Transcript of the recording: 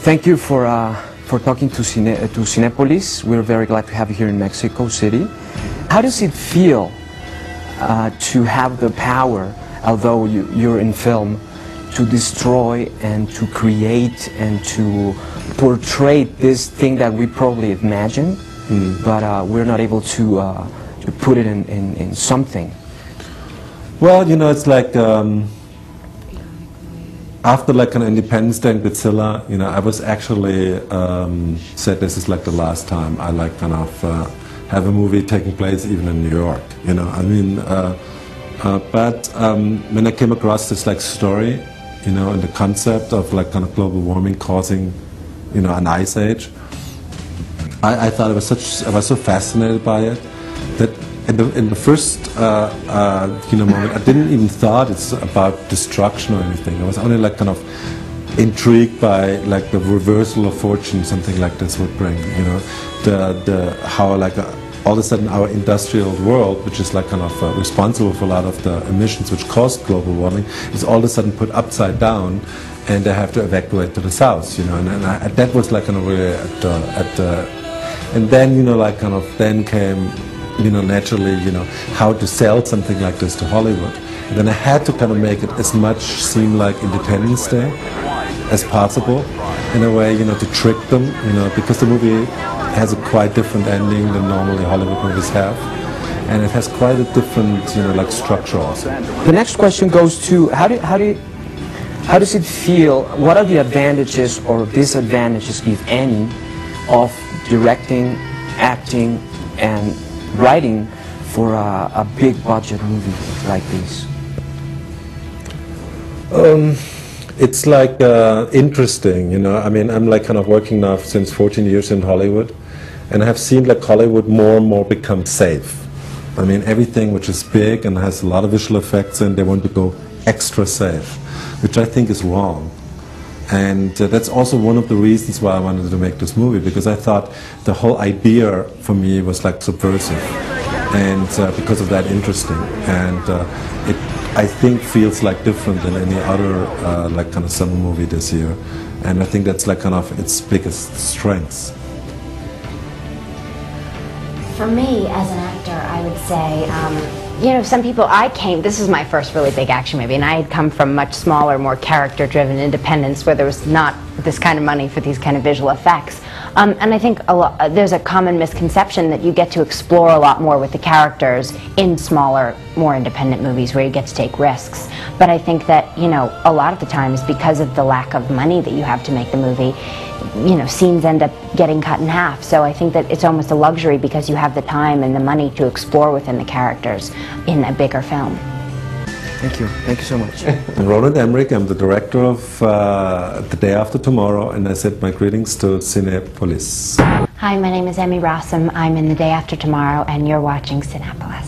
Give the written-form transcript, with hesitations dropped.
Thank you for talking to Cinépolis. We're very glad to have you here in Mexico City. How does it feel to have the power, although you're in film, to destroy and to create and to portray this thing that we probably imagine, but we're not able to put it in something? Well, you know, it's like after like an Independence Day in Godzilla, you know, I was actually said this is like the last time I like kind of have a movie taking place even in New York. You know, I mean, but when I came across this like story, you know, and the concept of like kind of global warming causing, you know, an ice age, I thought I was so fascinated by it that in the first you know, moment, I didn't even thought it's about destruction or anything. I was only like kind of intrigued by like the reversal of fortune something like this would bring. You know, the how like all of a sudden our industrial world, which is like kind of responsible for a lot of the emissions which caused global warming, is all of a sudden put upside down, and they have to evacuate to the south. You know, and that was like kind of really and then, you know, like kind of then came, you know, naturally, you know, how to sell something like this to Hollywood. And then I had to kind of make it as much seem like Independence Day as possible, in a way, you know, to trick them, you know, because the movie has a quite different ending than normally Hollywood movies have. And it has quite a different, you know, like structure also. The next question goes to, how does it feel, what are the advantages or disadvantages, if any, of directing, acting, and writing for a big budget movie like this? It's like interesting, you know. I mean, I'm like kind of working now since 14 years in Hollywood, and I have seen like Hollywood more and more become safe. I mean, everything which is big and has a lot of visual effects, and they want to go extra safe, which I think is wrong. And that's also one of the reasons why I wanted to make this movie, because I thought the whole idea for me was like subversive, and because of that interesting, and it I think feels like different than any other like kind of summer movie this year, and I think that's like kind of its biggest strengths. For me, as an actor, I would say, you know, some people, this is my first really big action movie, and I had come from much smaller, more character-driven independence where there was not this kind of money for these kind of visual effects. And I think there's a common misconception that you get to explore a lot more with the characters in smaller, more independent movies where you get to take risks. But I think that, you know, a lot of the times, because of the lack of money that you have to make the movie, you know, scenes end up getting cut in half. So I think that it's almost a luxury because you have the time and the money to explore within the characters in a bigger film. Thank you. Thank you so much. I'm Roland Emmerich. I'm the director of The Day After Tomorrow, and I send my greetings to Cinépolis. Hi, my name is Emmy Rossum. I'm in The Day After Tomorrow, and you're watching Cinépolis.